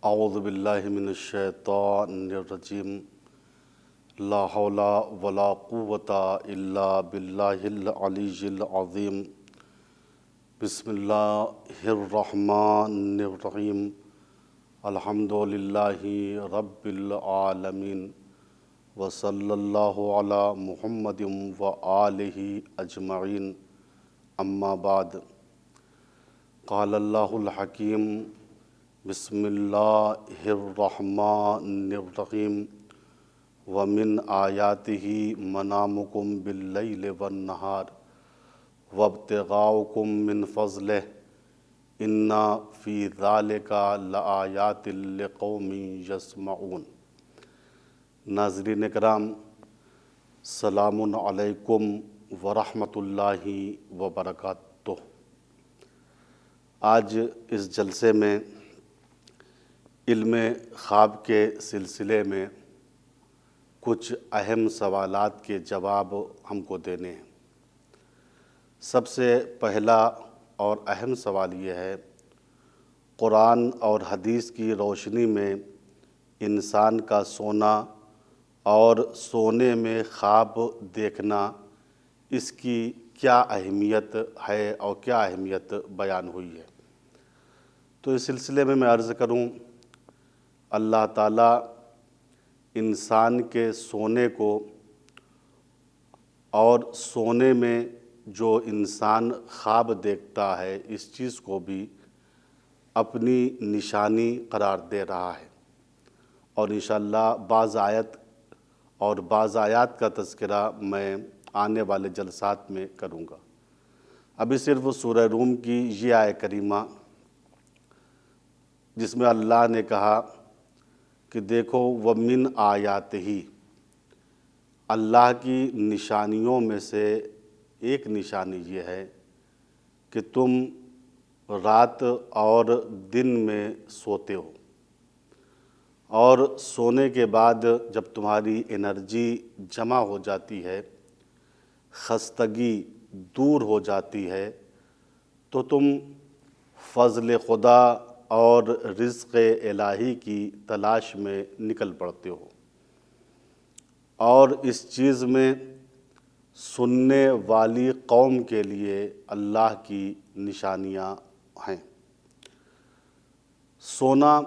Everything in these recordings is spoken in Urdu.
اعوذ باللہ من الشیطان الرجیم لا حول ولا قوة الا باللہ العلی العظیم بسم اللہ الرحمن الرحیم الحمد للہ رب العالمین وصلی اللہ علی محمد وآلہ اجمعین اما بعد قال اللہ الحکیم بسم اللہ الرحمن الرحیم ومن آیاتہ منامکم باللیل والنہار وابتغاؤکم من فضلہ ان فی ذالک لآیات لقوم یسمعون۔ ناظرین کرام، سلام علیکم ورحمۃ اللہ وبرکاتہ۔ آج اس جلسے میں علم خواب کے سلسلے میں کچھ اہم سوالات کے جواب ہم کو دینے ہیں۔ سب سے پہلا اور اہم سوال یہ ہے، قرآن اور حدیث کی روشنی میں انسان کا سونا اور سونے میں خواب دیکھنا، اس کی کیا اہمیت ہے اور کیا اہمیت بیان ہوئی ہے۔ تو اس سلسلے میں عرض کروں، اللہ تعالیٰ انسان کے سونے کو اور سونے میں جو انسان خواب دیکھتا ہے اس چیز کو بھی اپنی نشانی قرار دے رہا ہے، اور انشاءاللہ بعض آیات کا تذکرہ میں آنے والے جلسات میں کروں گا۔ ابھی صرف سورہ روم کی یہ آیت کریمہ جس میں اللہ نے کہا کہ دیکھو وَمِنْ آیاتِہِ، اللہ کی نشانیوں میں سے ایک نشانی یہ ہے کہ تم رات اور دن میں سوتے ہو، اور سونے کے بعد جب تمہاری انرجی جمع ہو جاتی ہے، خستگی دور ہو جاتی ہے، تو تم فضل خدا اور رزق الہی کی تلاش میں نکل پڑتے ہو، اور اس چیز میں سننے والی قوم کے لیے اللہ کی نشانیاں ہیں۔ سونا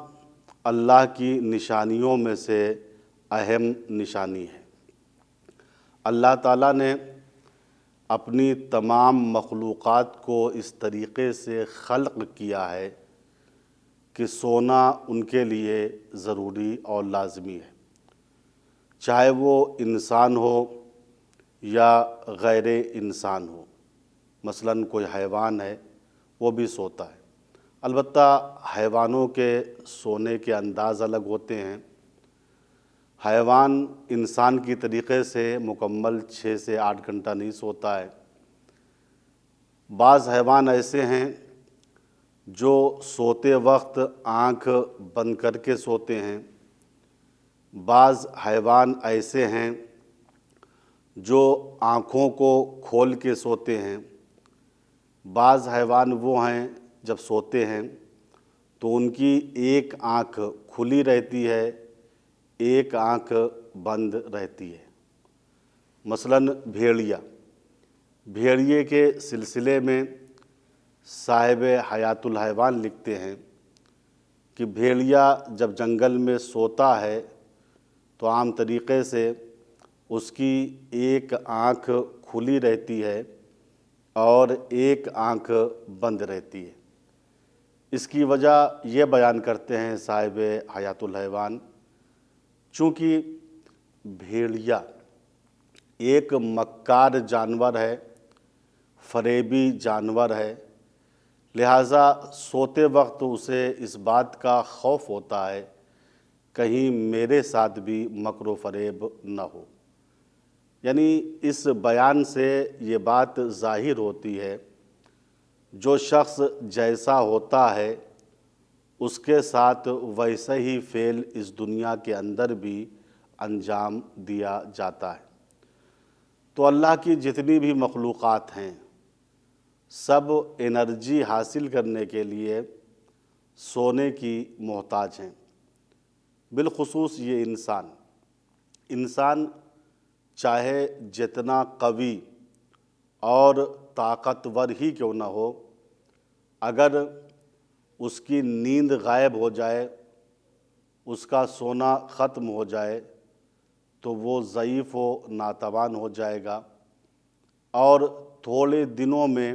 اللہ کی نشانیوں میں سے اہم نشانی ہے۔ اللہ تعالیٰ نے اپنی تمام مخلوقات کو اس طریقے سے خلق کیا ہے کہ سونا ان کے لیے ضروری اور لازمی ہے، چاہے وہ انسان ہو یا غیر انسان ہو۔ مثلاً کوئی حیوان ہے، وہ بھی سوتا ہے، البتہ حیوانوں کے سونے کے انداز الگ ہوتے ہیں۔ حیوان انسان کی طریقے سے مکمل 6 سے 8 گھنٹہ نہیں سوتا ہے۔ بعض حیوان ایسے ہیں جو سوتے وقت آنکھ بند کر کے سوتے ہیں، بعض حیوان ایسے ہیں جو آنکھوں کو کھول کے سوتے ہیں، بعض حیوان وہ ہیں جب سوتے ہیں تو ان کی ایک آنکھ کھلی رہتی ہے، ایک آنکھ بند رہتی ہے۔ مثلاً بھیڑیے کے سلسلے میں صاحب حیات الحیوان لکھتے ہیں کہ بھیڑیا جب جنگل میں سوتا ہے تو عام طریقے سے اس کی ایک آنکھ کھلی رہتی ہے اور ایک آنکھ بند رہتی ہے۔ اس کی وجہ یہ بیان کرتے ہیں صاحب حیات الحیوان، چونکہ بھیڑیا ایک مکار جانور ہے، فریبی جانور ہے، لہٰذا سوتے وقت اسے اس بات کا خوف ہوتا ہے کہیں میرے ساتھ بھی مکر و فریب نہ ہو۔ یعنی اس بیان سے یہ بات ظاہر ہوتی ہے، جو شخص جیسا ہوتا ہے اس کے ساتھ ویسا ہی فعل اس دنیا کے اندر بھی انجام دیا جاتا ہے۔ تو اللہ کی جتنی بھی مخلوقات ہیں سب انرجی حاصل کرنے کے لیے سونے کی محتاج ہیں۔ بالخصوص یہ انسان چاہے جتنا قوی اور طاقتور ہی کیوں نہ ہو، اگر اس کی نیند غائب ہو جائے، اس کا سونا ختم ہو جائے تو وہ ضعیف و ناتوان ہو جائے گا، اور تھوڑے دنوں میں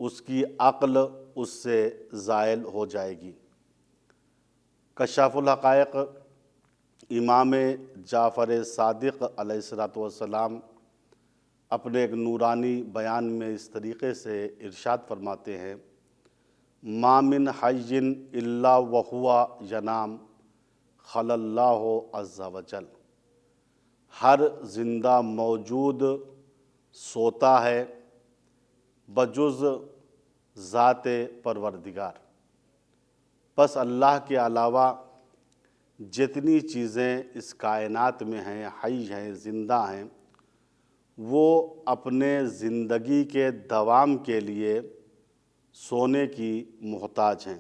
اس کی عقل اس سے زائل ہو جائے گی۔ کشاف الحقائق امام جعفر صادق علیہ السلام اپنے ایک نورانی بیان میں اس طریقے سے ارشاد فرماتے ہیں، ما من حی الا وہو ینام خلی اللہ عز وجل، ہر زندہ موجود سوتا ہے بجز ذات پروردگار، پس اللہ کے علاوہ جتنی چیزیں اس کائنات میں ہیں، حی ہیں، زندہ ہیں، وہ اپنے زندگی کے دوام کے لیے سونے کی محتاج ہیں۔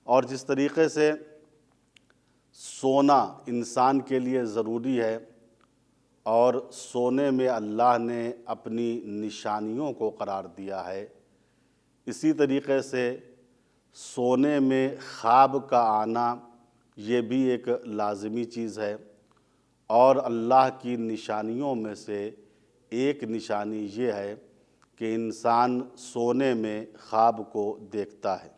اور جس طریقے سے سونا انسان کے لیے ضروری ہے، اور سونے میں اللہ نے اپنی نشانیوں کو قرار دیا ہے، اسی طریقے سے سونے میں خواب کا آنا یہ بھی ایک لازمی چیز ہے، اور اللہ کی نشانیوں میں سے ایک نشانی یہ ہے کہ انسان سونے میں خواب کو دیکھتا ہے۔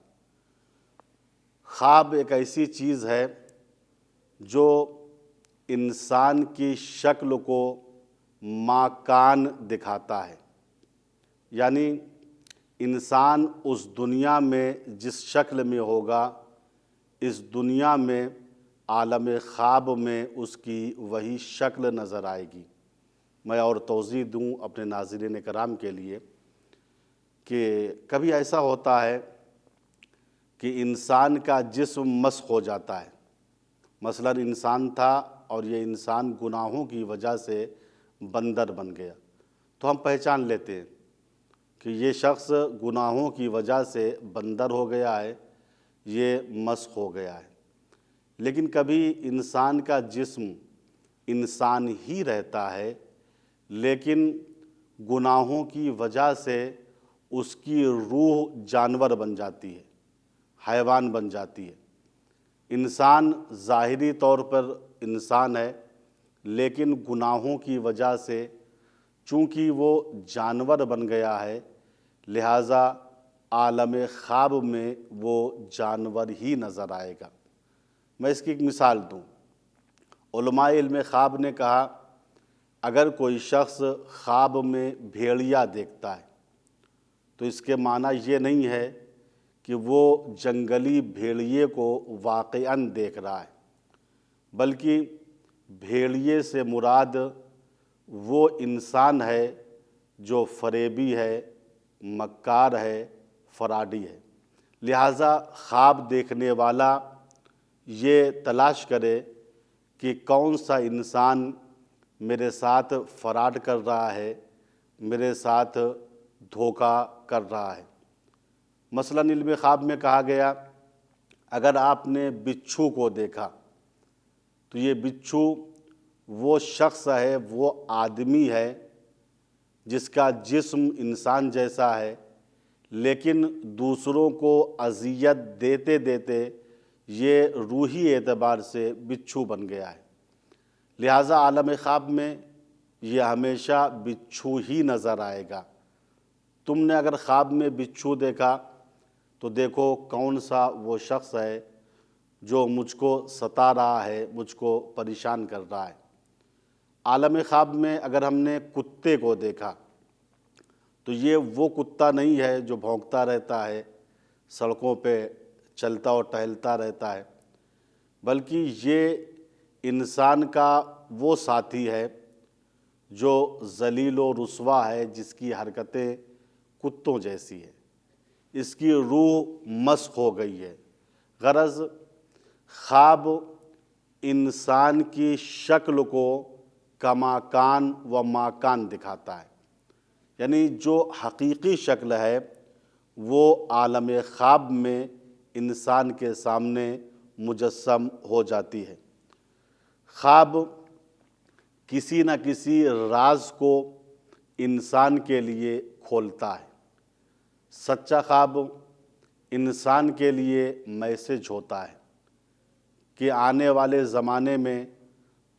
خواب ایک ایسی چیز ہے جو انسان کی شکل کو ماکان دکھاتا ہے، یعنی انسان اس دنیا میں جس شکل میں ہوگا، اس دنیا میں عالم خواب میں اس کی وہی شکل نظر آئے گی۔ میں اور توضیح دوں اپنے ناظرین کرام کے لیے کہ کبھی ایسا ہوتا ہے کہ انسان کا جسم مسخ ہو جاتا ہے، مثلا انسان تھا اور یہ انسان گناہوں کی وجہ سے بندر بن گیا، تو ہم پہچان لیتے ہیں کہ یہ شخص گناہوں کی وجہ سے بندر ہو گیا ہے، یہ مسخ ہو گیا ہے۔ لیکن کبھی انسان کا جسم انسان ہی رہتا ہے، لیکن گناہوں کی وجہ سے اس کی روح جانور بن جاتی ہے، حیوان بن جاتی ہے۔ انسان ظاہری طور پر انسان ہے، لیکن گناہوں کی وجہ سے چونکہ وہ جانور بن گیا ہے، لہٰذا عالم خواب میں وہ جانور ہی نظر آئے گا۔ میں اس کی ایک مثال دوں۔ علماء علم خواب نے کہا، اگر کوئی شخص خواب میں بھیڑیا دیکھتا ہے تو اس کے معنی یہ نہیں ہے کہ وہ جنگلی بھیڑیے کو واقعاً دیکھ رہا ہے، بلکہ بھیڑیے سے مراد وہ انسان ہے جو فریبی ہے، مکار ہے، فراڈی ہے۔ لہٰذا خواب دیکھنے والا یہ تلاش کرے کہ کون سا انسان میرے ساتھ فراڈ کر رہا ہے، میرے ساتھ دھوکہ کر رہا ہے۔ مثلا علم خواب میں کہا گیا، اگر آپ نے بچھو کو دیکھا تو یہ بچھو وہ شخص ہے، وہ آدمی ہے جس کا جسم انسان جیسا ہے، لیکن دوسروں کو اذیت دیتے دیتے یہ روحی اعتبار سے بچھو بن گیا ہے۔ لہٰذا عالم خواب میں یہ ہمیشہ بچھو ہی نظر آئے گا۔ تم نے اگر خواب میں بچھو دیکھا تو دیکھو کون سا وہ شخص ہے جو مجھ کو ستا رہا ہے، مجھ کو پریشان کر رہا ہے۔ عالم خواب میں اگر ہم نے کتے کو دیکھا تو یہ وہ کتا نہیں ہے جو بھونکتا رہتا ہے، سڑکوں پہ چلتا اور ٹہلتا رہتا ہے، بلکہ یہ انسان کا وہ ساتھی ہے جو ذلیل و رسوا ہے، جس کی حرکتیں کتوں جیسی ہیں، اس کی روح مسخ ہو گئی ہے۔ غرض خواب انسان کی شکل کو کماکان و ماکان دکھاتا ہے، یعنی جو حقیقی شکل ہے وہ عالم خواب میں انسان کے سامنے مجسم ہو جاتی ہے۔ خواب کسی نہ کسی راز کو انسان کے لیے کھولتا ہے۔ سچا خواب انسان کے لیے میسج ہوتا ہے کہ آنے والے زمانے میں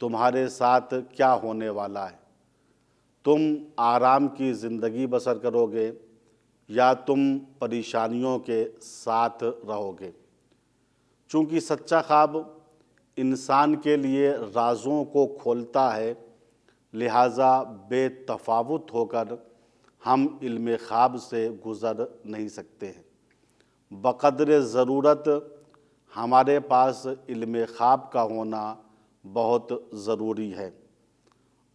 تمہارے ساتھ کیا ہونے والا ہے، تم آرام کی زندگی بسر کرو گے یا تم پریشانیوں کے ساتھ رہو گے۔ چونکہ سچا خواب انسان کے لیے رازوں کو کھولتا ہے، لہٰذا بے تفاوت ہو کر ہم علم خواب سے گزر نہیں سکتے ہیں۔ بقدر ضرورت ہمارے پاس علم خواب کا ہونا بہت ضروری ہے،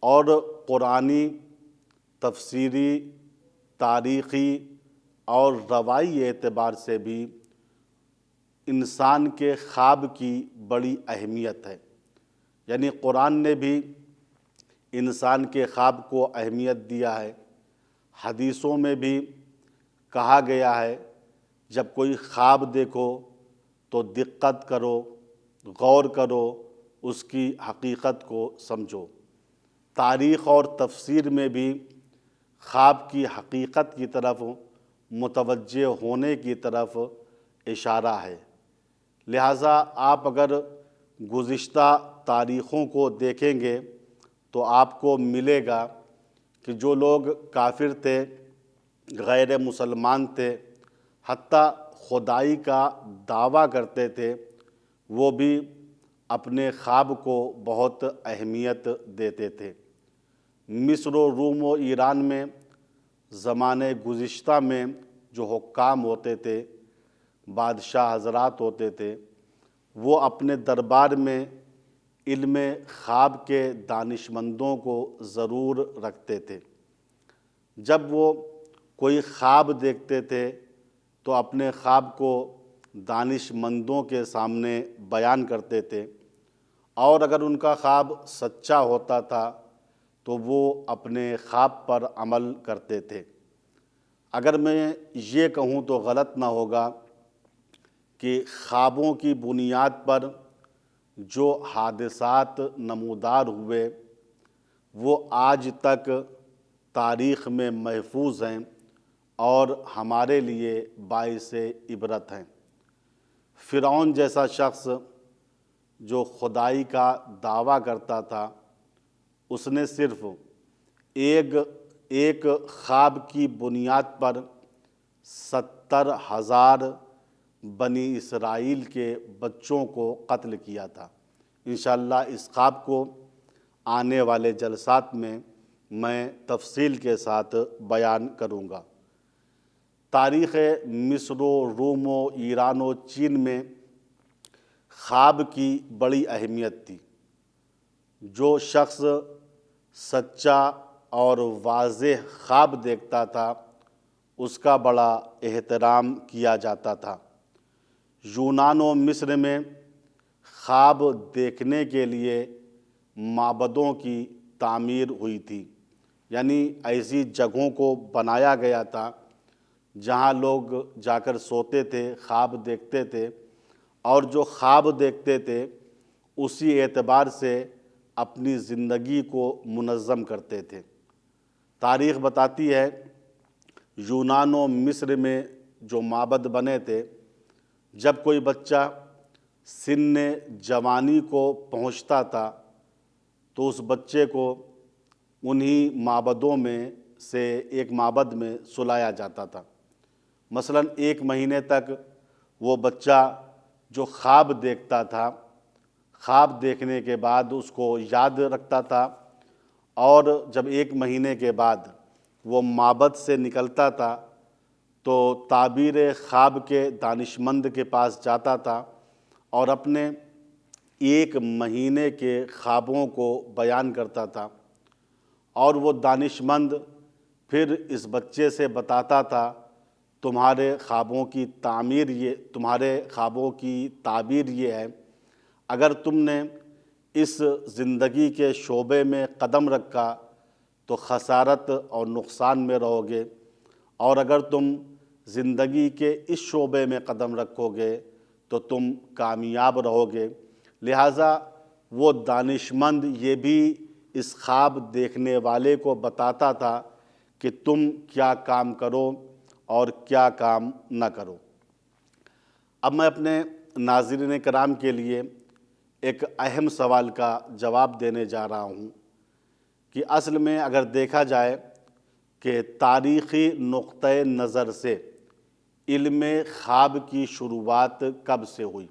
اور قرآنی، تفسیری، تاریخی اور روایی اعتبار سے بھی انسان کے خواب کی بڑی اہمیت ہے۔ یعنی قرآن نے بھی انسان کے خواب کو اہمیت دیا ہے۔ حدیثوں میں بھی کہا گیا ہے جب کوئی خواب دیکھو تو دقت کرو، غور کرو، اس کی حقیقت کو سمجھو۔ تاریخ اور تفسیر میں بھی خواب کی حقیقت کی طرف متوجہ ہونے کی طرف اشارہ ہے۔ لہٰذا آپ اگر گزشتہ تاریخوں کو دیکھیں گے تو آپ کو ملے گا کہ جو لوگ کافر تھے، غیر مسلمان تھے، حتیٰ خدائی کا دعویٰ کرتے تھے، وہ بھی اپنے خواب کو بہت اہمیت دیتے تھے۔ مصر و روم و ایران میں زمانے گزشتہ میں جو حکام ہوتے تھے، بادشاہ حضرات ہوتے تھے، وہ اپنے دربار میں علم خواب کے دانشمندوں کو ضرور رکھتے تھے۔ جب وہ کوئی خواب دیکھتے تھے تو اپنے خواب کو دانشمندوں کے سامنے بیان کرتے تھے، اور اگر ان کا خواب سچا ہوتا تھا تو وہ اپنے خواب پر عمل کرتے تھے۔ اگر میں یہ کہوں تو غلط نہ ہوگا کہ خوابوں کی بنیاد پر جو حادثات نمودار ہوئے وہ آج تک تاریخ میں محفوظ ہیں اور ہمارے لیے باعث عبرت ہیں۔ فرعون جیسا شخص جو خدائی کا دعویٰ کرتا تھا، اس نے صرف ایک خواب کی بنیاد پر 70,000 بنی اسرائیل کے بچوں کو قتل کیا تھا۔ انشاءاللہ اس خواب کو آنے والے جلسات میں تفصیل کے ساتھ بیان کروں گا۔ تاریخ مصر و روم و ایران و چین میں خواب کی بڑی اہمیت تھی۔ جو شخص سچا اور واضح خواب دیکھتا تھا اس کا بڑا احترام کیا جاتا تھا۔ یونان و مصر میں خواب دیکھنے کے لیے معبدوں کی تعمیر ہوئی تھی، یعنی ایسی جگہوں کو بنایا گیا تھا جہاں لوگ جا کر سوتے تھے، خواب دیکھتے تھے، اور جو خواب دیکھتے تھے اسی اعتبار سے اپنی زندگی کو منظم کرتے تھے۔ تاریخ بتاتی ہے یونان و مصر میں جو معبد بنے تھے، جب کوئی بچہ سن جوانی کو پہنچتا تھا تو اس بچے کو انہی معبدوں میں سے ایک معبد میں سلایا جاتا تھا۔ مثلاً 1 مہینے تک وہ بچہ جو خواب دیکھتا تھا، خواب دیکھنے کے بعد اس کو یاد رکھتا تھا، اور جب 1 مہینے کے بعد وہ معبد سے نکلتا تھا تو تعبیر خواب کے دانشمند کے پاس جاتا تھا اور اپنے 1 مہینے کے خوابوں کو بیان کرتا تھا، اور وہ دانشمند پھر اس بچے سے بتاتا تھا تمہارے خوابوں کی تعبیر یہ ہے، اگر تم نے اس زندگی کے شعبے میں قدم رکھا تو خسارت اور نقصان میں رہو گے، اور اگر تم زندگی کے اس شعبے میں قدم رکھو گے تو تم کامیاب رہو گے۔ لہٰذا وہ دانشمند یہ بھی اس خواب دیکھنے والے کو بتاتا تھا کہ تم کیا کام کرو اور کیا کام نہ کرو۔ اب میں اپنے ناظرین کرام کے لیے ایک اہم سوال کا جواب دینے جا رہا ہوں کہ اصل میں اگر دیکھا جائے کہ تاریخی نقطۂ نظر سے علم خواب کی شروعات کب سے ہوئی؟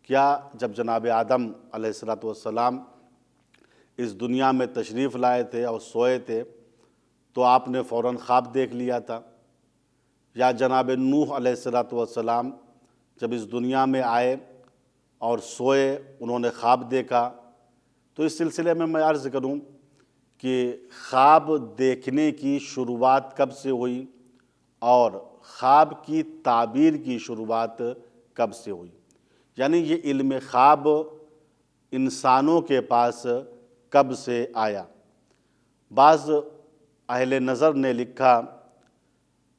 کیا جب جناب آدم علیہ السلام اس دنیا میں تشریف لائے تھے اور سوئے تھے تو آپ نے فوراً خواب دیکھ لیا تھا؟ یا جناب نوح علیہ السلام جب اس دنیا میں آئے اور سوئے انہوں نے خواب دیکھا؟ تو اس سلسلے میں میں عرض کروں کہ خواب دیکھنے کی شروعات کب سے ہوئی اور خواب کی تعبیر کی شروعات کب سے ہوئی، یعنی یہ علم خواب انسانوں کے پاس کب سے آیا؟ بعض اہل نظر نے لکھا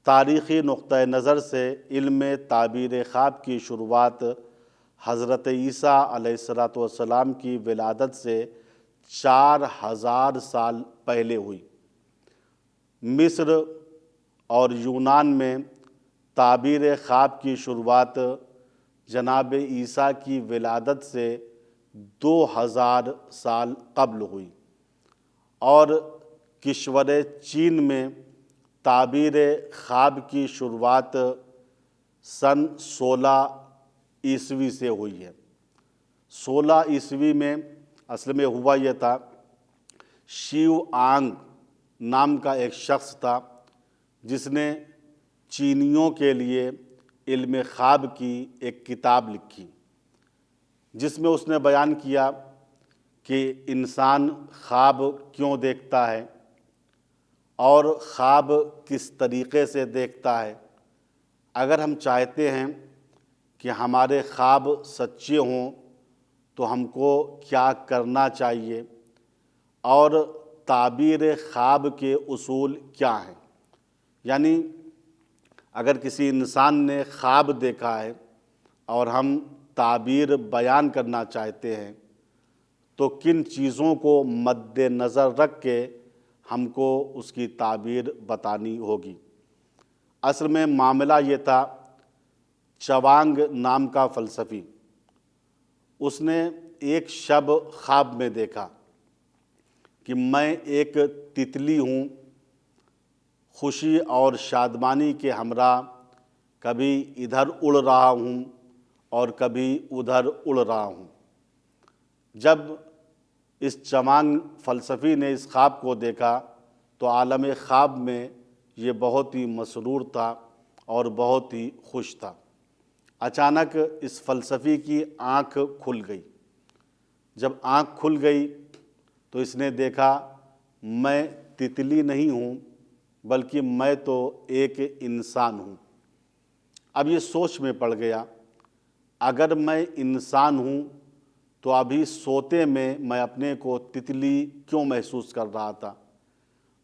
تاریخی نقطۂ نظر سے علم تعبیر خواب کی شروعات حضرت عیسیٰ علیہ السلام کی ولادت سے 4000 سال پہلے ہوئی۔ مصر اور یونان میں تعبیر خواب کی شروعات جناب عیسیٰ کی ولادت سے 2000 سال قبل ہوئی، اور کشور چین میں تعبیر خواب کی شروعات سن 16 عیسوی سے ہوئی ہے۔ 16 عیسوی میں اصل میں ہوا یہ تھا، شیو آنگ نام کا ایک شخص تھا جس نے چینیوں کے لیے علم خواب کی ایک کتاب لکھی، جس میں اس نے بیان کیا کہ انسان خواب کیوں دیکھتا ہے اور خواب کس طریقے سے دیکھتا ہے۔ اگر ہم چاہتے ہیں کہ ہمارے خواب سچے ہوں تو ہم کو کیا کرنا چاہیے، اور تعبیر خواب کے اصول کیا ہیں۔ یعنی اگر کسی انسان نے خواب دیکھا ہے اور ہم تعبیر بیان کرنا چاہتے ہیں تو کن چیزوں کو مد نظر رکھ کے ہم کو اس کی تعبیر بتانی ہوگی۔ اصل میں معاملہ یہ تھا، چوانگ نام کا فلسفی، اس نے ایک شب خواب میں دیکھا کہ میں ایک تتلی ہوں، خوشی اور شادمانی کے ہمراہ کبھی ادھر اڑ رہا ہوں اور کبھی ادھر اڑ رہا ہوں۔ جب اس چوانگ فلسفی نے اس خواب کو دیکھا تو عالم خواب میں یہ بہت ہی مسرور تھا اور بہت ہی خوش تھا۔ اچانک اس فلسفی کی آنکھ کھل گئی۔ جب آنکھ کھل گئی تو اس نے دیکھا میں تتلی نہیں ہوں بلکہ میں تو ایک انسان ہوں۔ اب یہ سوچ میں پڑ گیا، اگر میں انسان ہوں تو ابھی سوتے میں اپنے کو تتلی کیوں محسوس کر رہا تھا؟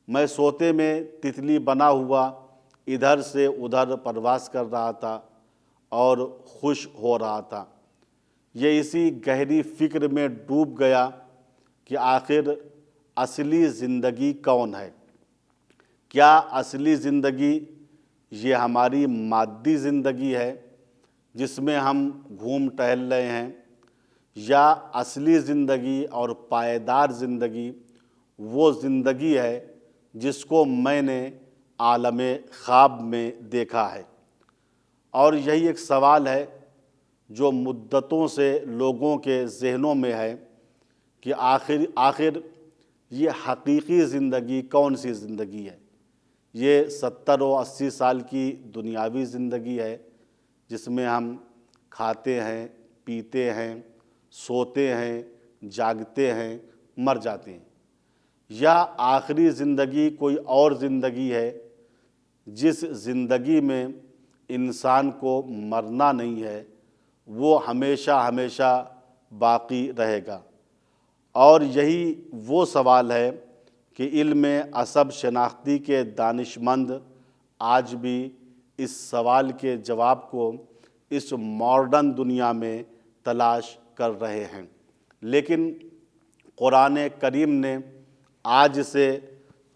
میں سوتے میں تتلی بنا ہوا ادھر سے ادھر پرواز کر رہا تھا اور خوش ہو رہا تھا۔ یہ اسی گہری فکر میں ڈوب گیا کہ آخر اصلی زندگی کون ہے؟ کیا اصلی زندگی یہ ہماری مادی زندگی ہے جس میں ہم گھوم ٹہل رہے ہیں، یا اصلی زندگی اور پائیدار زندگی وہ زندگی ہے جس کو میں نے عالم خواب میں دیکھا ہے؟ اور یہی ایک سوال ہے جو مدتوں سے لوگوں کے ذہنوں میں ہے کہ آخر یہ حقیقی زندگی کون سی زندگی ہے؟ یہ 70 و 80 سال کی دنیاوی زندگی ہے جس میں ہم کھاتے ہیں، پیتے ہیں، سوتے ہیں، جاگتے ہیں، مر جاتے ہیں، یا آخری زندگی کوئی اور زندگی ہے جس زندگی میں انسان کو مرنا نہیں ہے، وہ ہمیشہ ہمیشہ باقی رہے گا؟ اور یہی وہ سوال ہے کہ علم عصب شناختی کے دانشمند آج بھی اس سوال کے جواب کو اس ماڈرن دنیا میں تلاش کر رہے ہیں۔ لیکن قرآن کریم نے آج سے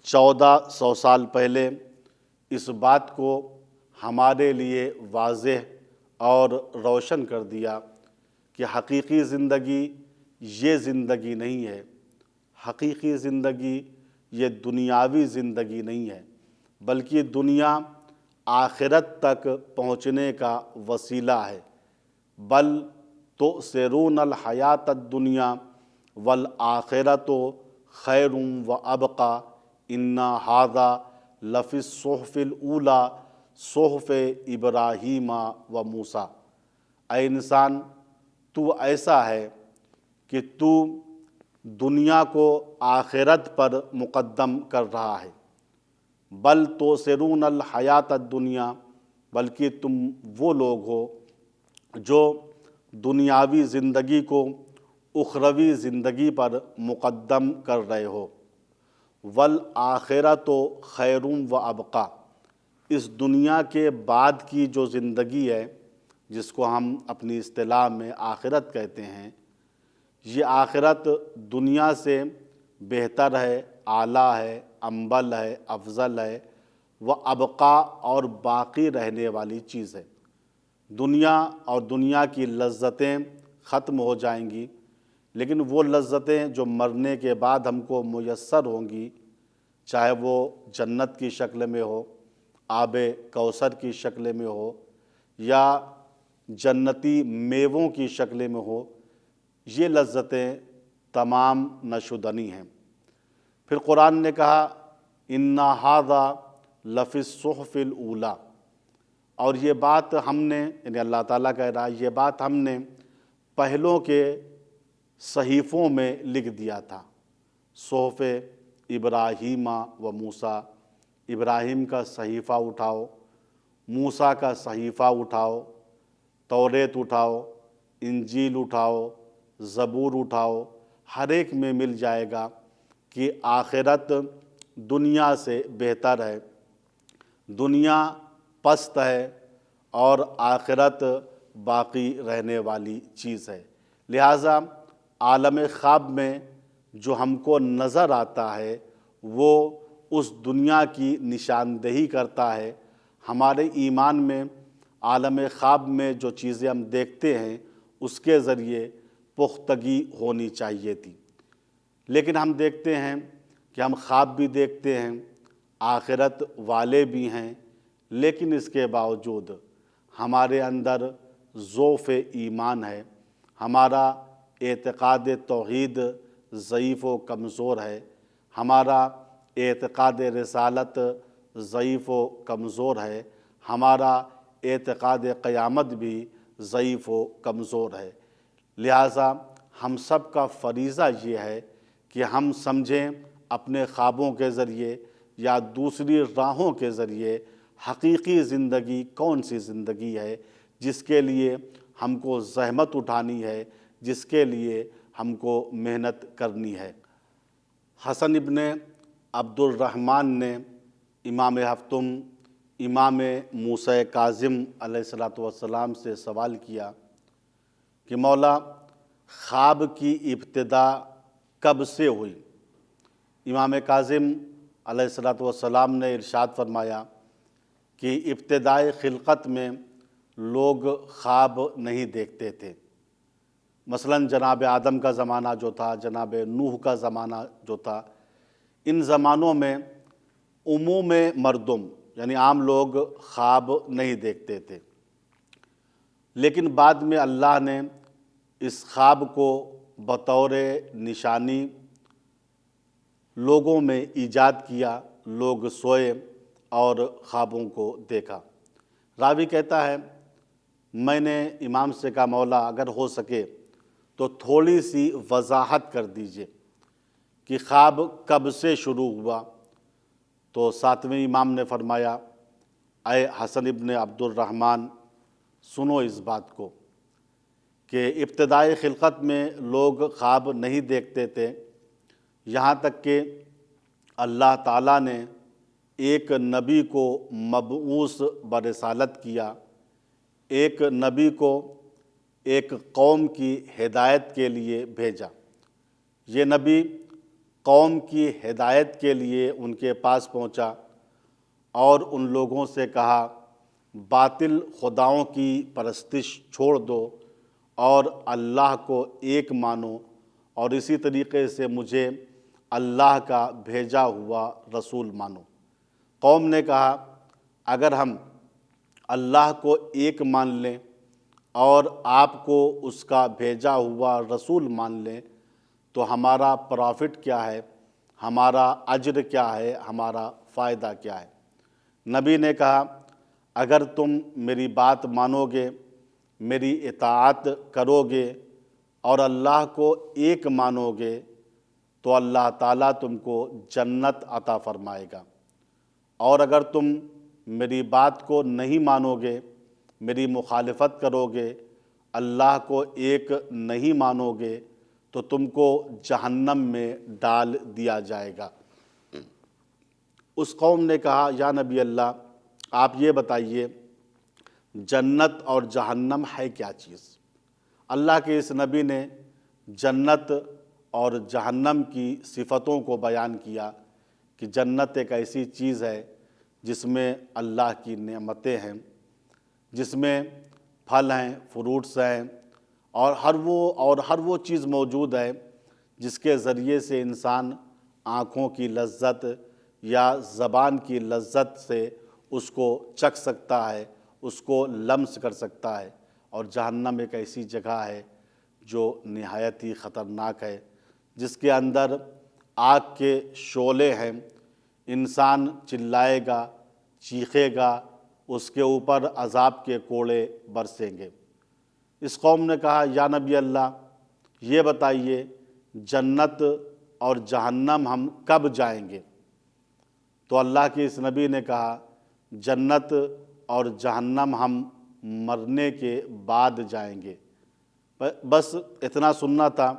1400 سال پہلے اس بات کو ہمارے لیے واضح اور روشن کر دیا کہ حقیقی زندگی یہ زندگی نہیں ہے، حقیقی زندگی یہ دنیاوی زندگی نہیں ہے، بلکہ دنیا آخرت تک پہنچنے کا وسیلہ ہے۔ بل تؤثرون الحیات الدنیا والآخرۃ خیر وابقی ان ھذا لفی الصحف الاولی صحف ابراہیم و موسیٰ۔ اے انسان، تو ایسا ہے کہ تو دنیا کو آخرت پر مقدم کر رہا ہے۔ بل تؤثرون الحیات الدنیا، بلکہ تم وہ لوگ ہو جو دنیاوی زندگی کو اخروی زندگی پر مقدم کر رہے ہو۔ والآخرۃ خیر وابقی، اس دنیا کے بعد کی جو زندگی ہے جس کو ہم اپنی اصطلاح میں آخرت کہتے ہیں، یہ آخرت دنیا سے بہتر ہے، اعلیٰ ہے، انبل ہے، افضل ہے، وابقی اور باقی رہنے والی چیز ہے۔ دنیا اور دنیا کی لذتیں ختم ہو جائیں گی، لیکن وہ لذتیں جو مرنے کے بعد ہم کو میسر ہوں گی، چاہے وہ جنت کی شکل میں ہو، آب کوثر کی شکل میں ہو، یا جنتی میووں کی شکل میں ہو، یہ لذتیں تمام نشودنی ہیں۔ پھر قرآن نے کہا ان ھذا لفی الصحف الاولی، اور یہ بات ہم نے، یعنی اللہ تعالیٰ کہہ رہا ہے، یہ بات ہم نے پہلوں کے صحیفوں میں لکھ دیا تھا۔ صحف ابراہیم و موسیٰ، ابراہیم کا صحیفہ اٹھاؤ، موسیٰ کا صحیفہ اٹھاؤ، توریت اٹھاؤ، انجیل اٹھاؤ، زبور اٹھاؤ، ہر ایک میں مل جائے گا کہ آخرت دنیا سے بہتر ہے، دنیا پست ہے اور آخرت باقی رہنے والی چیز ہے۔ لہٰذا عالم خواب میں جو ہم کو نظر آتا ہے وہ اس دنیا کی نشاندہی کرتا ہے۔ ہمارے ایمان میں عالم خواب میں جو چیزیں ہم دیکھتے ہیں اس کے ذریعے پختگی ہونی چاہیے تھی، لیکن ہم دیکھتے ہیں کہ ہم خواب بھی دیکھتے ہیں، آخرت والے بھی ہیں، لیکن اس کے باوجود ہمارے اندر ضعف ایمان ہے، ہمارا اعتقاد توحید ضعیف و کمزور ہے، ہمارا اعتقاد رسالت ضعیف و کمزور ہے، ہمارا اعتقاد قیامت بھی ضعیف و کمزور ہے۔ لہٰذا ہم سب کا فریضہ یہ ہے کہ ہم سمجھیں اپنے خوابوں کے ذریعے یا دوسری راہوں کے ذریعے حقیقی زندگی کون سی زندگی ہے جس کے لیے ہم کو زحمت اٹھانی ہے، جس کے لیے ہم کو محنت کرنی ہے۔ حسن ابن عبد الرحمن نے امام ہفتم امام موسیٰ کاظم علیہ السلام سے سوال کیا کہ مولا، خواب کی ابتدا کب سے ہوئی؟ امام کاظم علیہ السلام نے ارشاد فرمایا کہ ابتدائے خلقت میں لوگ خواب نہیں دیکھتے تھے۔ مثلاً جناب آدم کا زمانہ جو تھا، جناب نوح کا زمانہ جو تھا، ان زمانوں میں عموم مردم یعنی عام لوگ خواب نہیں دیکھتے تھے، لیکن بعد میں اللہ نے اس خواب کو بطور نشانی لوگوں میں ایجاد کیا، لوگ سوئے اور خوابوں کو دیکھا۔ راوی کہتا ہے میں نے امام سے کہا مولا اگر ہو سکے تو تھوڑی سی وضاحت کر دیجئے کہ خواب کب سے شروع ہوا؟ تو ساتویں امام نے فرمایا اے حسن ابن عبد الرحمن، سنو اس بات کو کہ ابتدائی خلقت میں لوگ خواب نہیں دیکھتے تھے، یہاں تک کہ اللہ تعالیٰ نے ایک نبی کو مبعوث برسالت کیا، ایک نبی کو ایک قوم کی ہدایت کے لیے بھیجا۔ یہ نبی قوم کی ہدایت کے لیے ان کے پاس پہنچا اور ان لوگوں سے کہا باطل خداؤں کی پرستش چھوڑ دو اور اللہ کو ایک مانو، اور اسی طریقے سے مجھے اللہ کا بھیجا ہوا رسول مانو۔ قوم نے کہا اگر ہم اللہ کو ایک مان لیں اور آپ کو اس کا بھیجا ہوا رسول مان لیں تو ہمارا پرافٹ کیا ہے، ہمارا اجر کیا ہے، ہمارا فائدہ کیا ہے؟ نبی نے کہا اگر تم میری بات مانو گے، میری اطاعت کرو گے اور اللہ کو ایک مانو گے تو اللہ تعالیٰ تم کو جنت عطا فرمائے گا، اور اگر تم میری بات کو نہیں مانو گے، میری مخالفت کرو گے، اللہ کو ایک نہیں مانو گے تو تم کو جہنم میں ڈال دیا جائے گا۔ اس قوم نے کہا یا نبی اللہ آپ یہ بتائیے جنت اور جہنم ہے کیا چیز؟ اللہ کے اس نبی نے جنت اور جہنم کی صفتوں کو بیان کیا کہ جنت ایک ایسی چیز ہے جس میں اللہ کی نعمتیں ہیں، جس میں پھل ہیں، فروٹس ہیں، اور ہر وہ چیز موجود ہے جس کے ذریعے سے انسان آنکھوں کی لذت یا زبان کی لذت سے اس کو چکھ سکتا ہے، اس کو لمس کر سکتا ہے۔ اور جہنم ایک ایسی جگہ ہے جو نہایت ہی خطرناک ہے، جس کے اندر آگ کے شعلے ہیں، انسان چلائے گا، چیخے گا، اس کے اوپر عذاب کے کوڑے برسیں گے۔ اس قوم نے کہا یا نبی اللہ یہ بتائیے جنت اور جہنم ہم کب جائیں گے؟ تو اللہ کے اس نبی نے کہا جنت اور جہنم ہم مرنے کے بعد جائیں گے۔ بس اتنا سننا تھا۔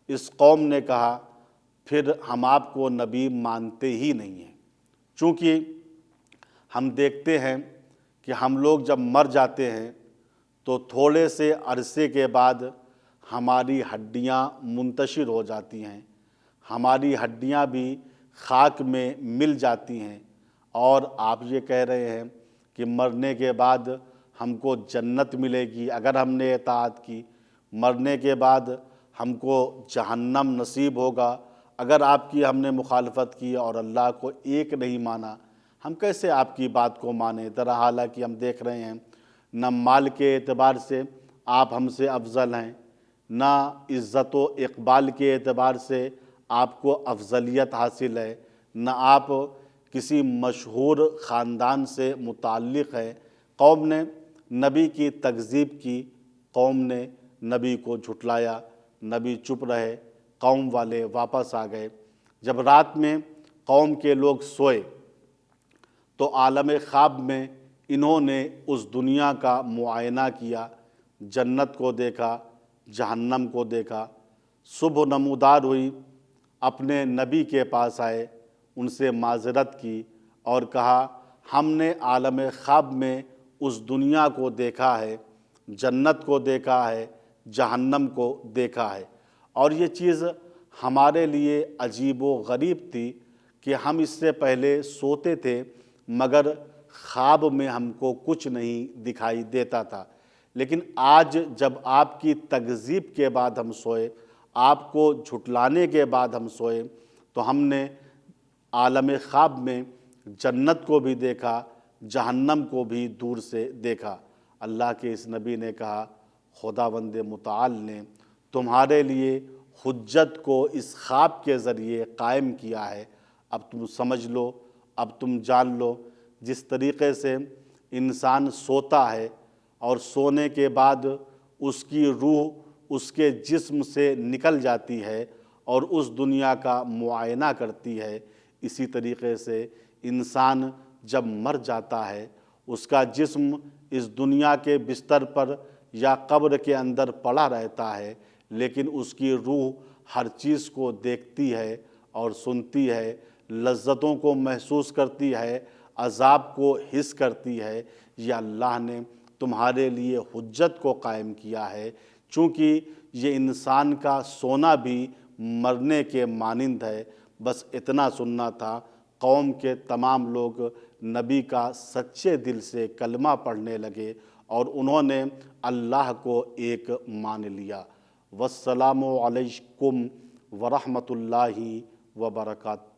اس قوم نے کہا پھر ہم آپ کو نبی مانتے ہی نہیں ہیں، چونکہ ہم دیکھتے ہیں کہ ہم لوگ جب مر جاتے ہیں تو تھوڑے سے عرصے کے بعد ہماری ہڈیاں منتشر ہو جاتی ہیں، ہماری ہڈیاں بھی خاک میں مل جاتی ہیں، اور آپ یہ کہہ رہے ہیں کہ مرنے کے بعد ہم کو جنت ملے گی اگر ہم نے اطاعت کی، مرنے کے بعد ہم کو جہنم نصیب ہوگا اگر آپ کی ہم نے مخالفت کی اور اللہ کو ایک نہیں مانا۔ ہم کیسے آپ کی بات کو مانیں؟ حالانکہ ہم دیکھ رہے ہیں نہ مال کے اعتبار سے آپ ہم سے افضل ہیں، نہ عزت و اقبال کے اعتبار سے آپ کو افضلیت حاصل ہے، نہ آپ کسی مشہور خاندان سے متعلق ہیں۔ قوم نے نبی کی تکذیب کی، قوم نے نبی کو جھٹلایا، نبی چپ رہے، قوم والے واپس آ گئے۔ جب رات میں قوم کے لوگ سوئے تو عالم خواب میں انہوں نے اس دنیا کا معائنہ کیا، جنت کو دیکھا، جہنم کو دیکھا۔ صبح نمودار ہوئی، اپنے نبی کے پاس آئے، ان سے معذرت کی اور کہا ہم نے عالم خواب میں اس دنیا کو دیکھا ہے، جنت کو دیکھا ہے، جہنم کو دیکھا ہے، اور یہ چیز ہمارے لیے عجیب و غریب تھی کہ ہم اس سے پہلے سوتے تھے مگر خواب میں ہم کو کچھ نہیں دکھائی دیتا تھا، لیکن آج جب آپ کی تکذیب کے بعد ہم سوئے، آپ کو جھٹلانے کے بعد ہم سوئے، تو ہم نے عالم خواب میں جنت کو بھی دیکھا، جہنم کو بھی دور سے دیکھا۔ اللہ کے اس نبی نے کہا خداوند متعال نے تمہارے لیے حجت کو اس خواب کے ذریعے قائم کیا ہے، اب تم سمجھ لو، اب تم جان لو۔ جس طریقے سے انسان سوتا ہے اور سونے کے بعد اس کی روح اس کے جسم سے نکل جاتی ہے اور اس دنیا کا معائنہ کرتی ہے، اسی طریقے سے انسان جب مر جاتا ہے اس کا جسم اس دنیا کے بستر پر یا قبر کے اندر پڑا رہتا ہے، لیکن اس کی روح ہر چیز کو دیکھتی ہے اور سنتی ہے، لذتوں کو محسوس کرتی ہے، عذاب کو حس کرتی ہے۔ یہ اللہ نے تمہارے لیے حجت کو قائم کیا ہے، چونکہ یہ انسان کا سونا بھی مرنے کے مانند ہے۔ بس اتنا سننا تھا۔ قوم کے تمام لوگ نبی کا سچے دل سے کلمہ پڑھنے لگے اور انہوں نے اللہ کو ایک مان لیا۔ والسلام علیکم ورحمۃ اللہ وبرکاتہ۔